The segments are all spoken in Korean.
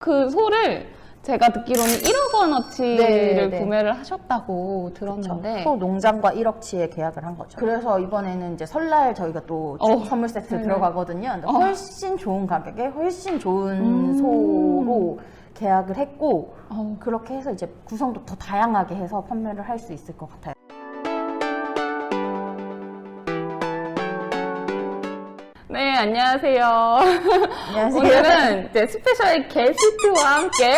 그 소를 제가 듣기로는 1억 원어치를 네, 네. 구매를 하셨다고 들었는데 소 농장과 1억치에 계약을 한 거죠. 그래서 이번에는 이제 설날 저희가 또 선물 세트 네. 들어가거든요. 근데 훨씬 좋은 가격에 훨씬 좋은 소로 계약을 했고 그렇게 해서 이제 구성도 더 다양하게 해서 판매를 할 수 있을 것 같아요. 네, 안녕하세요. 안녕하세요. 오늘은 이제 스페셜 게스트와 함께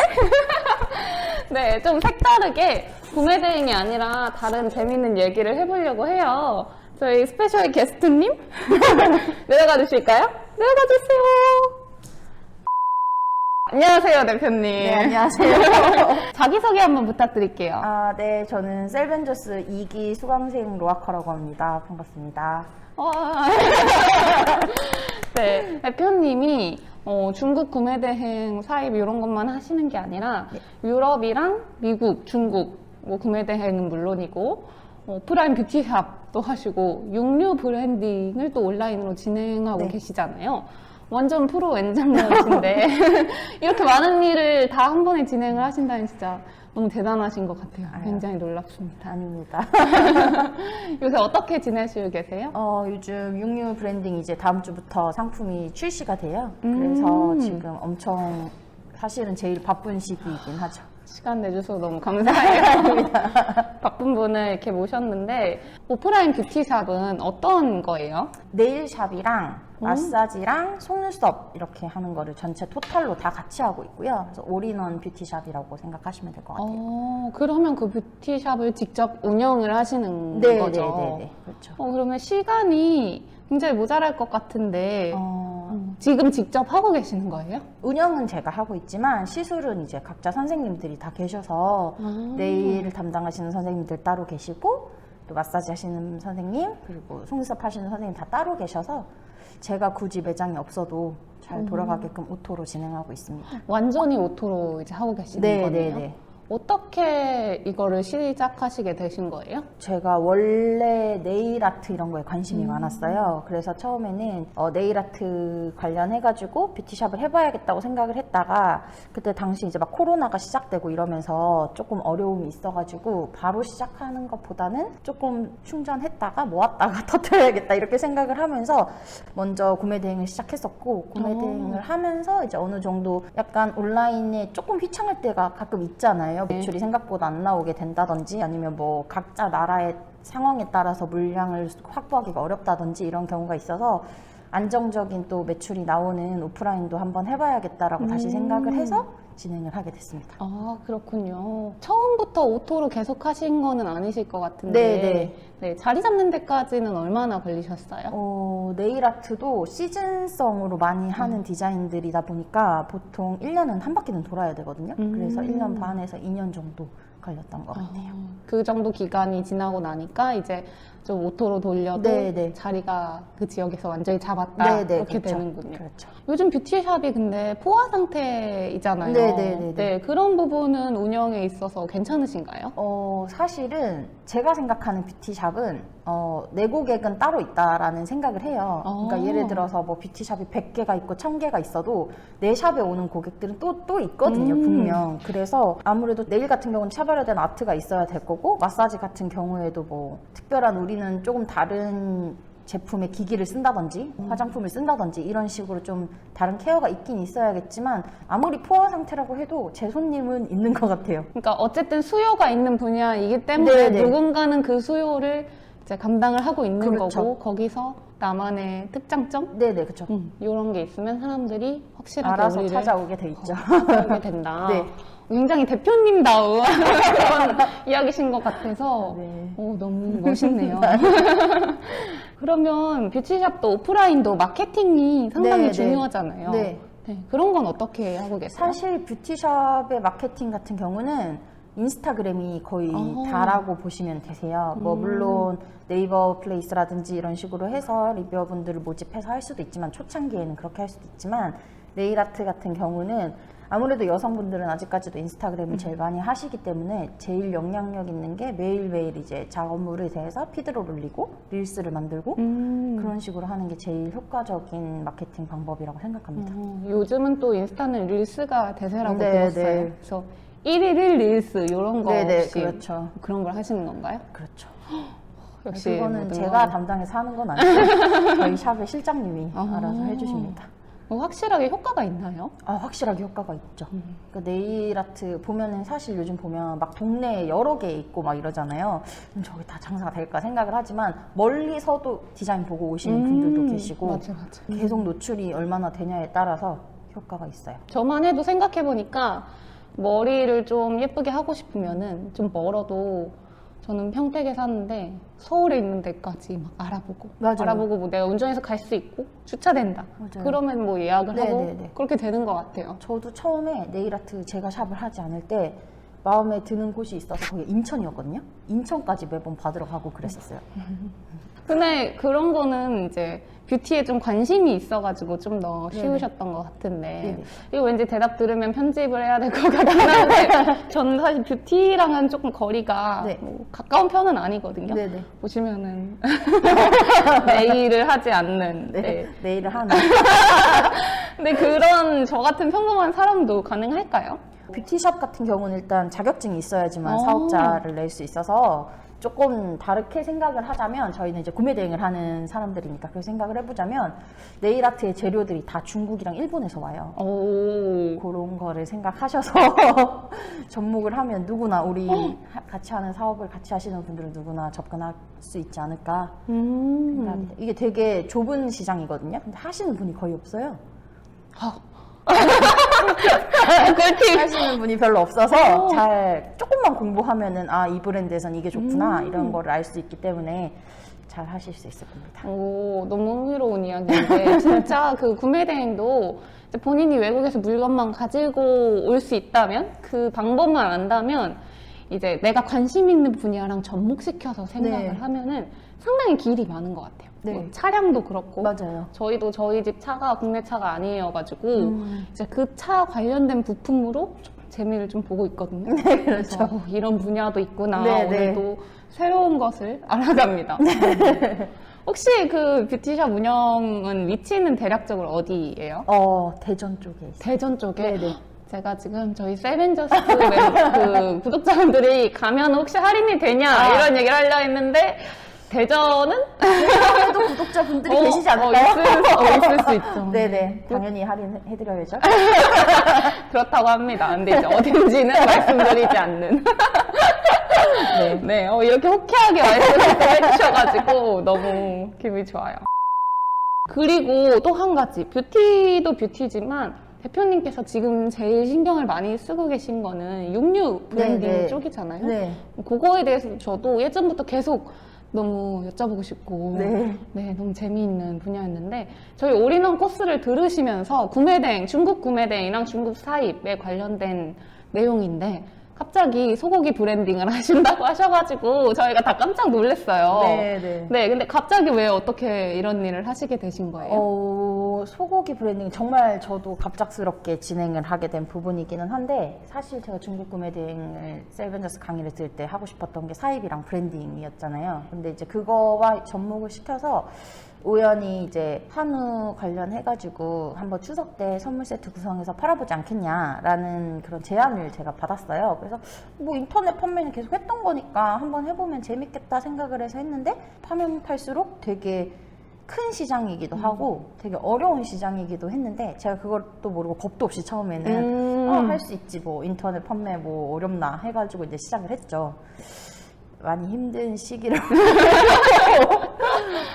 네, 좀 색다르게 구매 대행이 아니라 다른 재밌는 얘기를 해보려고 해요. 저희 스페셜 게스트님 내려가 주실까요? 내려가 주세요. 안녕하세요, 대표님. 네, 안녕하세요. 자기소개 한번 부탁드릴게요. 아, 네, 저는 셀벤저스 2기 수강생 로아카라고 합니다. 반갑습니다. 와. 네, 대표님이 중국 구매 대행 사입 이런 것만 하시는 게 아니라 유럽이랑 미국, 중국 뭐 구매 대행은 물론이고 오프라인 뷰티샵도 하시고 육류 브랜딩을 또 온라인으로 진행하고 네. 계시잖아요. 완전 프로 엔잡러신데 이렇게 많은 일을 다 한 번에 진행을 하신다니 진짜 너무 대단하신 것 같아요. 아유. 굉장히 놀랍습니다. 아닙니다. 요새 어떻게 지내시고 계세요? 요즘 육류 브랜딩 이제 다음 주부터 상품이 출시가 돼요. 그래서 지금 엄청 사실은 제일 바쁜 시기이긴 하죠. 시간 내주셔서 너무 감사해요. 바쁜 분을 이렇게 모셨는데 오프라인 뷰티샵은 어떤 거예요? 네일샵이랑 마사지랑 속눈썹 이렇게 하는 거를 전체 토탈로 다 같이 하고 있고요. 그래서 올인원 뷰티샵이라고 생각하시면 될 것 같아요. 그러면 그 뷰티샵을 직접 운영을 하시는 네, 거죠? 네, 그렇죠. 그러면 시간이 굉장히 모자랄 것 같은데 지금 직접 하고 계시는 거예요? 운영은 제가 하고 있지만 시술은 이제 각자 선생님들이 다 계셔서 네일을 담당하시는 선생님들 따로 계시고 또 마사지 하시는 선생님 그리고 속눈썹 하시는 선생님 다 따로 계셔서 제가 굳이 매장이 없어도 잘 돌아가게끔 오토로 진행하고 있습니다. 완전히 오토로 이제 하고 계시는 네, 거네요? 네, 네. 어떻게 이거를 시작하시게 되신 거예요? 제가 원래 네일 아트 이런 거에 관심이 많았어요. 그래서 처음에는 네일 아트 관련해가지고 뷰티샵을 해봐야겠다고 생각을 했다가 그때 당시 이제 막 코로나가 시작되고 이러면서 조금 어려움이 있어가지고 바로 시작하는 것보다는 조금 충전했다가 모았다가 터뜨려야겠다 이렇게 생각을 하면서 먼저 구매 대행을 시작했었고 구매 대행을 하면서 이제 어느 정도 약간 온라인에 조금 휘청할 때가 가끔 있잖아요. 매출이 생각보다 안 나오게 된다든지 아니면 뭐 각자 나라의 상황에 따라서 물량을 확보하기가 어렵다든지 이런 경우가 있어서 안정적인 또 매출이 나오는 오프라인도 한번 해봐야겠다라고 다시 생각을 해서 진행을 하게 됐습니다. 아, 그렇군요. 처음부터 오토로 계속 하신 거는 아니실 것 같은데 네, 자리 잡는 데까지는 얼마나 걸리셨어요? 네일 아트도 시즌성으로 많이 하는 디자인들이다 보니까 보통 1년은 한 바퀴는 돌아야 되거든요. 그래서 1년 반에서 2년 정도 걸렸던 것 같아요. 그 정도 기간이 지나고 나니까 이제 좀 오토로 돌려도 자리가 그 지역에서 완전히 잡았다 이렇게 그렇죠. 되는군요. 그렇죠. 요즘 뷰티샵이 근데 포화 상태이잖아요. 네, 그런 부분은 운영에 있어서 괜찮으신가요? 사실은 제가 생각하는 뷰티샵은 내 고객은 따로 있다라는 생각을 해요. 그러니까 예를 들어서 뭐 뷰티샵이 100개가 있고 1000개가 있어도 내 샵에 오는 고객들은 또 있거든요, 분명. 그래서 아무래도 네일 같은 경우는 차별화된 아트가 있어야 될 거고 마사지 같은 경우에도 뭐 특별한 우리는 조금 다른 제품의 기기를 쓴다든지 화장품을 쓴다든지 이런 식으로 좀 다른 케어가 있긴 있어야겠지만 아무리 포화 상태라고 해도 제 손님은 있는 것 같아요. 그러니까 어쨌든 수요가 있는 분야이기 때문에 누군가는 그 수요를 이제 감당을 하고 있는 거고 거기서 나만의 특장점? 그렇죠. 이런 게 있으면 사람들이 확실하게 알아서 우리를 찾아오게 돼 있죠. 찾아오게 된다. 굉장히 대표님다운 그런 이야기신 것 같아서 너무 멋있네요. 그러면 뷰티샵도 오프라인도 마케팅이 상당히 중요하잖아요. 그런 건 어떻게 하고 계세요? 사실 뷰티샵의 마케팅 같은 경우는 인스타그램이 거의 다라고 보시면 되세요. 뭐 물론 네이버 플레이스라든지 이런 식으로 해서 리뷰어분들을 모집해서 할 수도 있지만 초창기에는 그렇게 할 수도 있지만 네일 아트 같은 경우는 아무래도 여성분들은 아직까지도 인스타그램을 제일 많이 하시기 때문에 제일 영향력 있는 게 매일매일 이제 작업물에 대해서 피드를 올리고 릴스를 만들고 그런 식으로 하는 게 제일 효과적인 마케팅 방법이라고 생각합니다. 요즘은 또 인스타는 릴스가 대세라고 네, 들었어요. 네. 그래서 1일 1 릴스 이런 거 네네, 혹시 그렇죠. 그런 걸 하시는 건가요? 그렇죠. 역시 그거는 모든 제가 건 담당해서 하는 건 아니고 저희 샵의 실장님이 아. 알아서 해주십니다. 확실하게 효과가 있나요? 아, 확실하게 효과가 있죠. 그러니까 네일 아트 보면은 사실 요즘 보면 막 동네에 여러 개 있고 막 이러잖아요. 저기 다 장사가 될까 생각을 하지만 멀리서도 디자인 보고 오시는 분들도 계시고 맞아. 계속 노출이 얼마나 되냐에 따라서 효과가 있어요. 저만 해도 생각해보니까 머리를 좀 예쁘게 하고 싶으면은 좀 멀어도 저는 평택에 사는데 서울에 있는 데까지 막 알아보고 맞아요. 알아보고 뭐 내가 운전해서 갈 수 있고 주차된다. 맞아요. 그러면 뭐 예약을 하고 네네네. 그렇게 되는 것 같아요. 저도 처음에 네일 아트 제가 샵을 하지 않을 때 마음에 드는 곳이 있어서 거기 인천이었거든요. 인천까지 매번 받으러 가고 그랬었어요. 근데 그런 거는 이제 뷰티에 좀 관심이 있어가지고 좀 더 네네. 쉬우셨던 것 같은데 네네. 이거 왠지 대답 들으면 편집을 해야 될 것 같긴 한데 저는 사실 뷰티랑은 조금 거리가 네. 뭐 가까운 편은 아니거든요. 네네. 보시면은 네일을 하지 않는 네. 네일을 하는. 근데 그런 저 같은 평범한 사람도 가능할까요? 뷰티샵 같은 경우는 일단 자격증이 있어야지만 오. 사업자를 낼 수 있어서 조금 다르게 생각을 하자면 저희는 이제 구매 대행을 하는 사람들이니까 그렇게 생각을 해보자면 네일 아트의 재료들이 다 중국이랑 일본에서 와요. 오. 그런 거를 생각하셔서 접목을 하면 누구나 우리 같이 하는 사업을 같이 하시는 분들은 누구나 접근할 수 있지 않을까 생각이 돼요. 이게 되게 좁은 시장이거든요. 근데 하시는 분이 거의 없어요. 꿀팁. 하시는 분이 별로 없어서 오. 잘 조금만 공부하면은 아, 이 브랜드에선 이게 좋구나 이런 거를 알 수 있기 때문에 잘 하실 수 있을 겁니다. 오, 너무 흥미로운 이야기인데 진짜 그 구매 대행도 이제 본인이 외국에서 물건만 가지고 올 수 있다면 그 방법만 안다면 이제 내가 관심 있는 분야랑 접목시켜서 생각을 네. 하면은 상당히 길이 많은 것 같아요. 네. 뭐 차량도 그렇고 맞아요. 저희도 저희 집 차가 국내 차가 아니어가지고 이제 그 차 관련된 부품으로 좀 재미를 좀 보고 있거든요. 네, 그래서 그렇죠. 이런 분야도 있구나. 네, 네. 오늘도 새로운 것을 알아갑니다. 혹시 그 뷰티샵 운영은 위치는 대략적으로 어디예요? 대전 쪽에 있어요. 대전 쪽에? 네네. 제가 지금 저희 세븐저스트 그 구독자분들이 가면 혹시 할인이 되냐 이런 얘기를 하려 했는데 대전은? 그래도 구독자분들이 계시지 않을까요? 있을 수 있죠. 네네. 당연히 할인해드려야죠. 그렇다고 합니다. 근데 이제 어딘지는 말씀드리지 않는. 네. 네, 이렇게 호쾌하게 말씀을 해주셔가지고 너무 기분이 좋아요. 그리고 또 한 가지, 뷰티도 뷰티지만 대표님께서 지금 제일 신경을 많이 쓰고 계신 거는 육류 브랜딩 네, 네. 쪽이잖아요. 네. 그거에 대해서 저도 예전부터 계속 너무 여쭤보고 싶고 네. 너무 재미있는 분야였는데 저희 올인원 코스를 들으시면서 구매대행, 중국 구매대행이랑 중국 사입에 관련된 내용인데 갑자기 소고기 브랜딩을 하신다고 하셔가지고 저희가 다 깜짝 놀랐어요. 네. 네, 근데 갑자기 왜 어떻게 이런 일을 하시게 되신 거예요? 소고기 브랜딩 정말 저도 갑작스럽게 진행을 하게 된 부분이기는 한데 사실 제가 중국 구매 대행을 세븐저스 강의를 들을 때 하고 싶었던 게 사입이랑 브랜딩이었잖아요. 근데 이제 그거와 접목을 시켜서 우연히 이제 한우 관련해가지고 한번 추석 때 선물 세트 구성해서 팔아보지 않겠냐라는 그런 제안을 제가 받았어요. 그래서 뭐 인터넷 판매는 계속 했던 거니까 한번 해보면 재밌겠다 생각을 해서 했는데 파면 팔수록 되게 큰 시장이기도 하고 되게 어려운 시장이기도 했는데 제가 그것도 모르고 겁도 없이 처음에는 할 수 있지 뭐 인터넷 판매 뭐 어렵나 해가지고 이제 시작을 했죠. 많이 힘든 시기를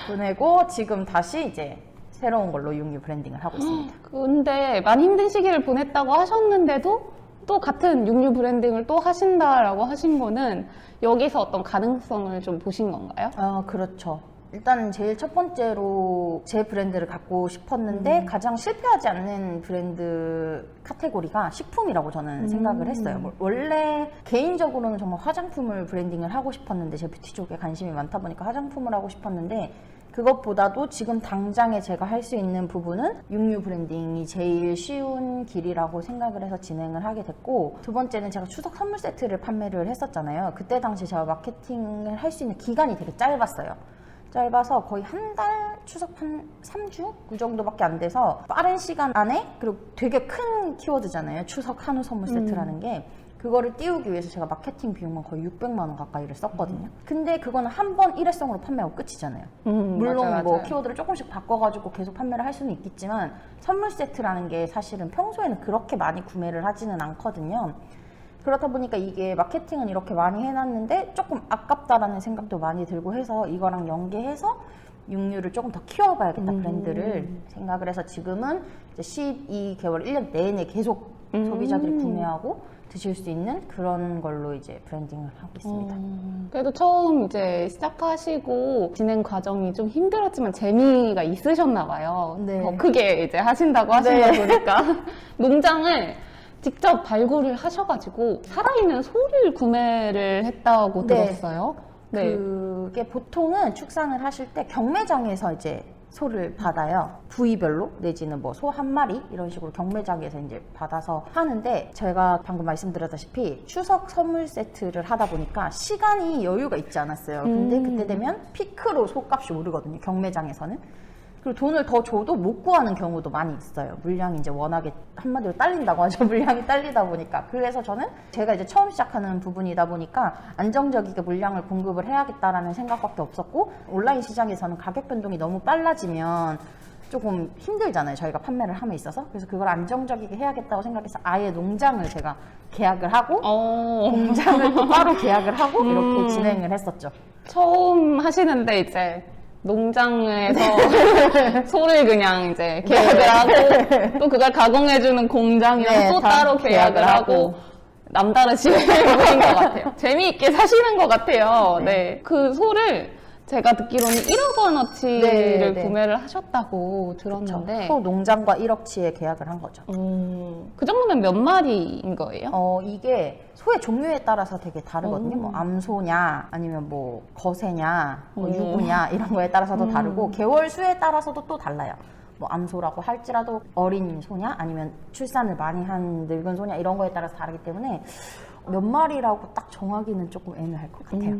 보내고 지금 다시 이제 새로운 걸로 육류 브랜딩을 하고 있습니다. 근데 많이 힘든 시기를 보냈다고 하셨는데도 또 같은 육류 브랜딩을 또 하신다라고 하신 거는 여기서 어떤 가능성을 좀 보신 건가요? 그렇죠. 일단 제일 첫 번째로 제 브랜드를 갖고 싶었는데 가장 실패하지 않는 브랜드 카테고리가 식품이라고 저는 생각을 했어요. 원래 개인적으로는 정말 화장품을 브랜딩을 하고 싶었는데 제 뷰티 쪽에 관심이 많다 보니까 화장품을 하고 싶었는데 그것보다도 지금 당장에 제가 할 수 있는 부분은 육류 브랜딩이 제일 쉬운 길이라고 생각을 해서 진행을 하게 됐고, 두 번째는 제가 추석 선물 세트를 판매를 했었잖아요. 그때 당시 제가 마케팅을 할 수 있는 기간이 되게 짧았어요. 짧아서 거의 한 달, 추석 한 3주? 그 정도밖에 안 돼서 빠른 시간 안에, 그리고 되게 큰 키워드잖아요. 추석 한우 선물 세트라는 게. 그거를 띄우기 위해서 제가 마케팅 비용만 거의 600만 원 가까이를 썼거든요. 근데 그거는 한 번 일회성으로 판매하고 끝이잖아요. 물론 맞아요, 뭐 맞아요. 키워드를 조금씩 바꿔가지고 계속 판매를 할 수는 있겠지만, 선물 세트라는 게 사실은 평소에는 그렇게 많이 구매를 하지는 않거든요. 그렇다 보니까 이게 마케팅은 이렇게 많이 해놨는데 조금 아깝다라는 생각도 많이 들고 해서 이거랑 연계해서 육류를 조금 더 키워봐야겠다, 브랜드를 생각을 해서 지금은 이제 12개월, 1년 내내 계속 소비자들이 구매하고 드실 수 있는 그런 걸로 이제 브랜딩을 하고 있습니다. 그래도 처음 이제 시작하시고 진행 과정이 좀 힘들었지만 재미가 있으셨나 봐요. 네. 더 크게 이제 하신다고 하신 거 보니까 농장을 직접 발굴을 하셔가지고 살아있는 소를 구매를 했다고 네. 들었어요. 네. 그게 보통은 축산을 하실 때 경매장에서 이제 소를 받아요. 부위별로 내지는 뭐 소 한 마리 이런 식으로 경매장에서 이제 받아서 하는데, 제가 방금 말씀드렸다시피 추석 선물 세트를 하다 보니까 시간이 여유가 있지 않았어요. 근데 그때 되면 피크로 소값이 오르거든요, 경매장에서는. 그리고 돈을 더 줘도 못 구하는 경우도 많이 있어요. 물량이 이제 워낙에 한마디로 딸린다고 하죠. 물량이 딸리다 보니까. 그래서 저는 제가 이제 처음 시작하는 부분이다 보니까 안정적이게 물량을 공급을 해야겠다라는 생각밖에 없었고, 온라인 시장에서는 가격 변동이 너무 빨라지면 조금 힘들잖아요, 저희가 판매를 함에 있어서. 그래서 그걸 안정적이게 해야겠다고 생각해서 아예 농장을 제가 계약을 하고 공장을 또 따로 계약을 하고 이렇게 진행을 했었죠. 처음 하시는데 이제 농장에서 소를 그냥 이제 계약을 하고 또 그걸 가공해주는 공장이랑 네, 또 다 따로 계약을 계약을 하고 하고. 남다르신 분인 것 같아요. 재미있게 사시는 것 같아요. 네. 그 소를 제가 듣기로는 1억 원어치를 네, 네. 구매를 하셨다고 들었는데 소 농장과 1억치에 계약을 한 거죠. 그 정도면 몇 마리인 거예요? 이게 소의 종류에 따라서 되게 다르거든요. 뭐 암소냐, 아니면 뭐 거세냐, 뭐 유구냐 이런 거에 따라서도 다르고, 개월 수에 따라서도 또 달라요. 뭐 암소라고 할지라도 어린 소냐, 아니면 출산을 많이 한 늙은 소냐 이런 거에 따라서 다르기 때문에 몇 마리라고 딱 정하기는 조금 애매할 것 같아요.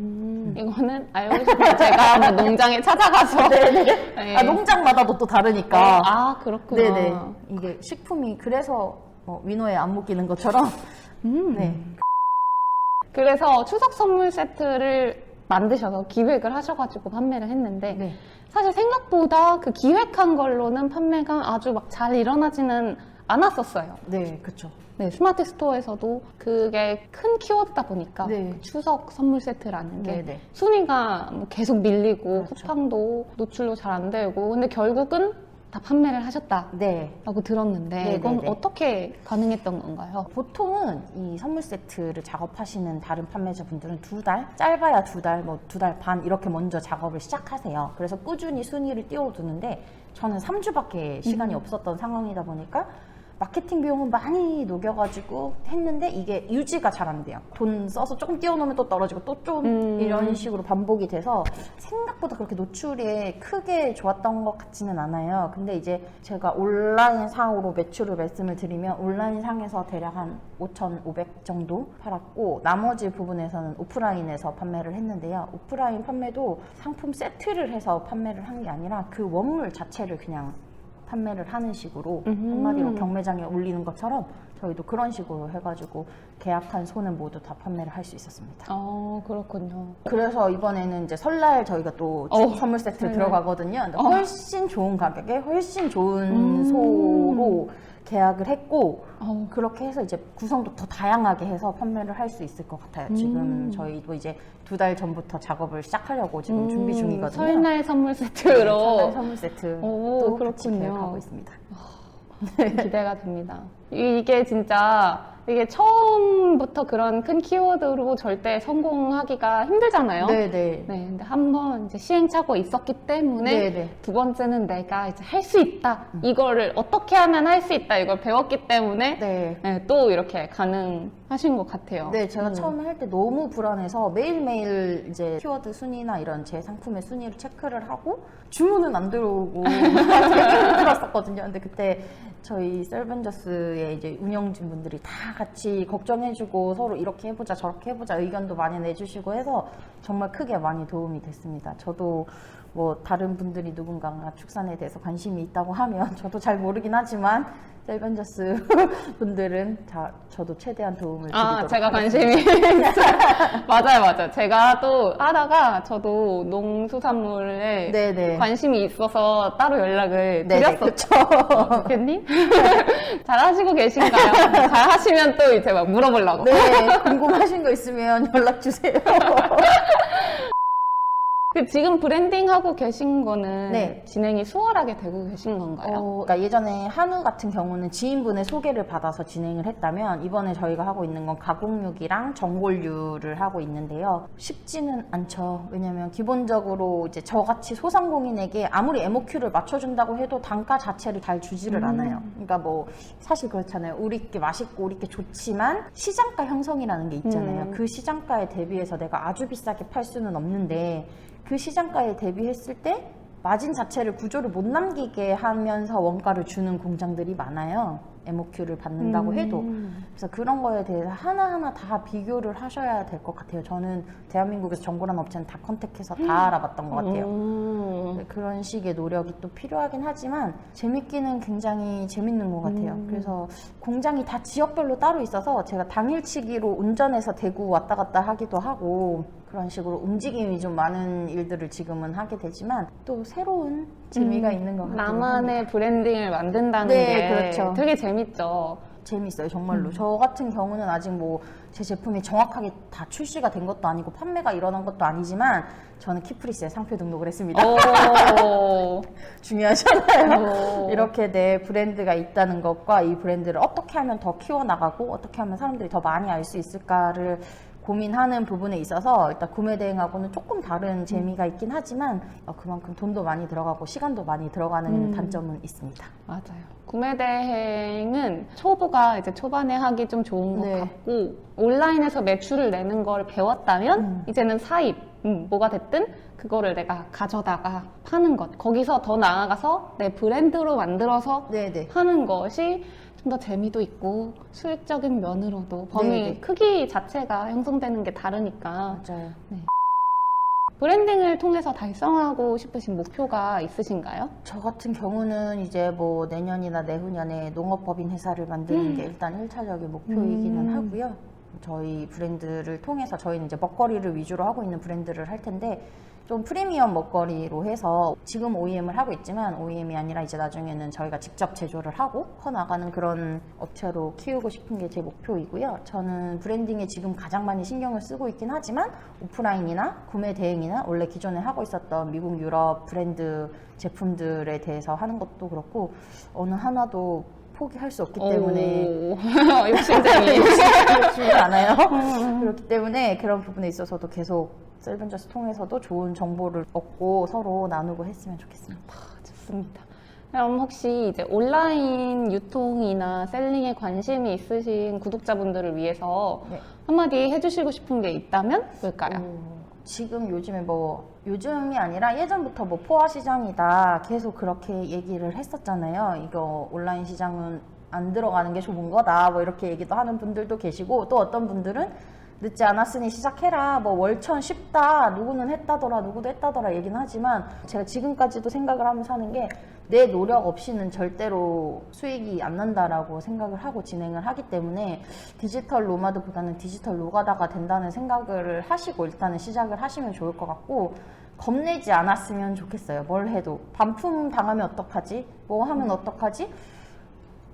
이거는 알고 싶어요. 제가 한번 농장에 찾아가서 네. 아, 농장마다도 또 다르니까. 아 그렇구나. 네네. 이게 식품이 그래서 위너에 안 묶이는 것처럼. 네. 그래서 추석 선물 세트를 만드셔서 기획을 하셔가지고 판매를 했는데 네. 사실 생각보다 그 기획한 걸로는 판매가 아주 막 잘 일어나지는 않았었어요. 네, 그쵸. 네, 스마트 스토어에서도 그게 큰 키워드다 보니까 네. 그 추석 선물 세트라는 게 네네. 순위가 뭐 계속 밀리고 그렇죠. 쿠팡도 노출도 잘 안 되고 근데 결국은 다 판매를 하셨다라고 네. 들었는데 네네네. 이건 어떻게 가능했던 건가요? 보통은 이 선물 세트를 작업하시는 다른 판매자분들은 2달, 짧아야 2달, 뭐 2달 반 이렇게 먼저 작업을 시작하세요. 그래서 꾸준히 순위를 띄워두는데 저는 3주밖에 시간이 없었던 상황이다 보니까 마케팅 비용은 많이 녹여가지고 했는데 이게 유지가 잘 안 돼요. 돈 써서 조금 띄워놓으면 또 떨어지고 또 좀 이런 식으로 반복이 돼서 생각보다 그렇게 노출이 크게 좋았던 것 같지는 않아요. 근데 이제 제가 온라인 상으로 매출을 말씀을 드리면 온라인 상에서 대략 한 5,500 정도 팔았고, 나머지 부분에서는 오프라인에서 판매를 했는데요. 오프라인 판매도 상품 세트를 해서 판매를 한 게 아니라 그 원물 자체를 그냥 판매를 하는 식으로, 한마디로 경매장에 올리는 것처럼 저희도 그런 식으로 해가지고 계약한 소는 모두 다 판매를 할 수 있었습니다. 그렇군요. 그래서 이번에는 이제 설날 저희가 또 선물 세트 설날. 들어가거든요. 근데 훨씬 좋은 가격에 훨씬 좋은 소로 계약을 했고, 그렇게 해서 이제 구성도 더 다양하게 해서 판매를 할 수 있을 것 같아요. 지금 저희도 이제 2달 전부터 작업을 시작하려고 지금 준비 중이거든요. 설날 선물 세트로 설날 선물 세트 또 같이 그렇군요. 계획하고 있습니다. 기대가 됩니다. 이게 진짜 이게 처음부터 그런 큰 키워드로 절대 성공하기가 힘들잖아요. 네네. 네, 근데 한번 이제 시행착오 있었기 때문에 네네. 두 번째는 내가 이제 할 수 있다. 이거를 어떻게 하면 할 수 있다. 이걸 배웠기 때문에 네. 네, 또 이렇게 가능하신 것 같아요. 네, 제가 처음에 할 때 너무 불안해서 매일매일 이제 키워드 순위나 이런 제 상품의 순위를 체크를 하고 주문은 안 들어오고 되게 힘들었었거든요. 근데 그때 저희 셀벤저스의 이제 운영진 분들이 다 같이 걱정해주고 서로 이렇게 해보자 저렇게 해보자 의견도 많이 내주시고 해서 정말 크게 많이 도움이 됐습니다. 저도 뭐 다른 분들이 누군가가 축산에 대해서 관심이 있다고 하면 저도 잘 모르긴 하지만 셀벤저스 분들은 저도 최대한 도움을 드리도록 제가 하겠습니다. 관심이 맞아요. 제가 또 하다가 저도 농수산물에 네네. 관심이 있어서 따로 연락을 네네, 드렸었죠. 대표님? 잘 하시고 계신가요? 잘 하시면 또 이제 막 물어보려고. 네, 궁금하신 거 있으면 연락 주세요. 지금 브랜딩하고 계신 거는 네. 진행이 수월하게 되고 계신 건가요? 그러니까 예전에 한우 같은 경우는 지인분의 소개를 받아서 진행을 했다면 이번에 저희가 하고 있는 건 가공육이랑 전골류를 하고 있는데요. 쉽지는 않죠. 왜냐면 기본적으로 이제 저같이 소상공인에게 아무리 MOQ를 맞춰준다고 해도 단가 자체를 잘 주지를 않아요. 그러니까 뭐 사실 그렇잖아요. 우리께 맛있고 우리께 좋지만 시장가 형성이라는 게 있잖아요. 그 시장가에 대비해서 내가 아주 비싸게 팔 수는 없는데 그 시장가에 대비했을 때 마진 자체를 구조를 못 남기게 하면서 원가를 주는 공장들이 많아요. MOQ를 받는다고 해도. 그래서 그런 거에 대해서 하나하나 다 비교를 하셔야 될 것 같아요. 저는 대한민국에서 정보란 업체는 다 컨택해서 다 알아봤던 것 같아요. 네, 그런 식의 노력이 또 필요하긴 하지만 재밌기는 굉장히 재밌는 것 같아요. 그래서 공장이 다 지역별로 따로 있어서 제가 당일치기로 운전해서 대구 왔다 갔다 하기도 하고 그런 식으로 움직임이 좀 많은 일들을 지금은 하게 되지만 또 새로운 재미가 있는 것 같아요. 나만의 브랜딩을 만든다는 네, 게 그렇죠. 되게 재밌죠. 재밌어요, 정말로. 저 같은 경우는 아직 뭐 제 제품이 정확하게 다 출시가 된 것도 아니고 판매가 일어난 것도 아니지만 저는 키프리스에 상표 등록을 했습니다. 오. 중요하잖아요. 오. 이렇게 내 브랜드가 있다는 것과 이 브랜드를 어떻게 하면 더 키워나가고 어떻게 하면 사람들이 더 많이 알 수 있을까를 고민하는 부분에 있어서 일단 구매 대행하고는 조금 다른 재미가 있긴 하지만 그만큼 돈도 많이 들어가고 시간도 많이 들어가는 단점은 있습니다. 맞아요. 구매 대행은 초보가 이제 초반에 하기 좀 좋은 것 네. 같고 온라인에서 매출을 내는 걸 배웠다면 이제는 사입 뭐가 됐든 그거를 내가 가져다가 파는 것 거기서 더 나아가서 내 브랜드로 만들어서 네네. 하는 것이 좀 더 재미도 있고 수익적인 면으로도 범위 네네. 크기 자체가 형성되는 게 다르니까 맞아요. 브랜딩을 통해서 달성하고 싶으신 목표가 있으신가요? 저 같은 경우는 이제 뭐 내년이나 내후년에 농업법인 회사를 만드는 게 일단 1차적인 목표이기는 하고요. 저희 브랜드를 통해서 저희는 이제 먹거리를 위주로 하고 있는 브랜드를 할 텐데 좀 프리미엄 먹거리로 해서 지금 OEM을 하고 있지만 OEM이 아니라 이제 나중에는 저희가 직접 제조를 하고 퍼나가는 그런 업체로 키우고 싶은 게 제 목표이고요. 저는 브랜딩에 지금 가장 많이 신경을 쓰고 있긴 하지만 오프라인이나 구매 대행이나 원래 기존에 하고 있었던 미국, 유럽 브랜드 제품들에 대해서 하는 것도 그렇고 어느 하나도 포기할 수 없기 때문에 욕심쟁이. 욕심이 많아요. 그렇기 때문에 그런 부분에 있어서도 계속 셀벤저스 통해서도 좋은 정보를 얻고 서로 나누고 했으면 좋겠습니다. 좋습니다. 그럼 혹시 이제 온라인 유통이나 셀링에 관심이 있으신 구독자분들을 위해서 네. 한마디 해주시고 싶은 게 있다면 뭘까요? 지금 요즘에 요즘이 아니라 예전부터 포화 시장이다 계속 그렇게 얘기를 했었잖아요. 이거 온라인 시장은 안 들어가는 게 좋은 거다 이렇게 얘기도 하는 분들도 계시고 또 어떤 분들은 늦지 않았으니 시작해라 월천 쉽다 누구는 했다더라 누구도 했다더라 얘기는 하지만 제가 지금까지도 생각을 하면서 하는 게 내 노력 없이는 절대로 수익이 안 난다라고 생각을 하고 진행을 하기 때문에 디지털 노마드보다는 디지털 노가다가 된다는 생각을 하시고 일단은 시작을 하시면 좋을 것 같고 겁내지 않았으면 좋겠어요. 뭘 해도 반품 당하면 어떡하지? 뭐 하면 어떡하지?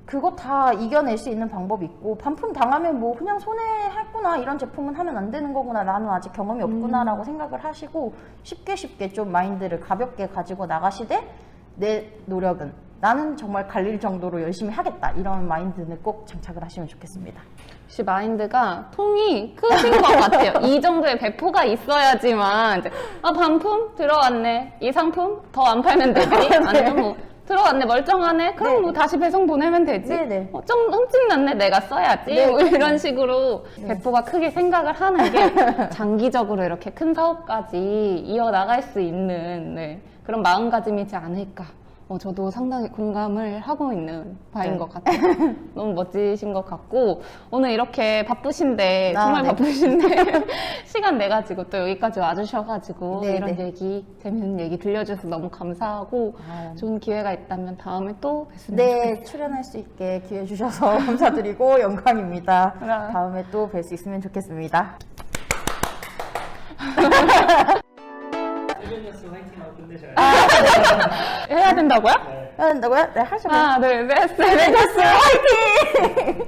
그거 다 이겨낼 수 있는 방법이 있고 반품 당하면 그냥 손해했구나 이런 제품은 하면 안 되는 거구나 나는 아직 경험이 없구나 라고 생각을 하시고 쉽게 좀 마인드를 가볍게 가지고 나가시되 내 노력은 나는 정말 갈릴 정도로 열심히 하겠다 이런 마인드는 꼭 장착을 하시면 좋겠습니다. 역시 마인드가 통이 크신 것 같아요. 이 정도의 배포가 있어야지만 이제 반품 들어왔네 이 상품 더 안 팔면 되지? 아니면 들어왔네, 멀쩡하네. 그럼 네. 뭐 다시 배송 보내면 되지. 네네. 좀 흠집 났네, 내가 써야지. 네. 뭐 이런 식으로 네. 배포가 크게 생각을 하는 게 장기적으로 이렇게 큰 사업까지 이어나갈 수 있는 네, 그런 마음가짐이지 않을까. 저도 상당히 공감을 하고 있는 바인 네. 것 같아요. 너무 멋지신 것 같고, 오늘 이렇게 바쁘신데, 아, 정말 네. 바쁘신데, 시간 내가지고 또 여기까지 와주셔가지고, 네, 이런 네. 얘기, 재밌는 얘기 들려주셔서 너무 감사하고, 아, 좋은 기회가 있다면 다음에 또 뵀으면 좋겠어요. 네, 출연할 수 있게 기회 주셔서 감사드리고 영광입니다. 네. 다음에 또 뵐 수 있으면 좋겠습니다. 세븐뉴스 화이팅하고 끝내셔야 해야 된다고요? 돼요. 해야 된다고요? 네, 하셔도 하나, 둘, 셋, 셋, 넷, 다섯, 화이팅!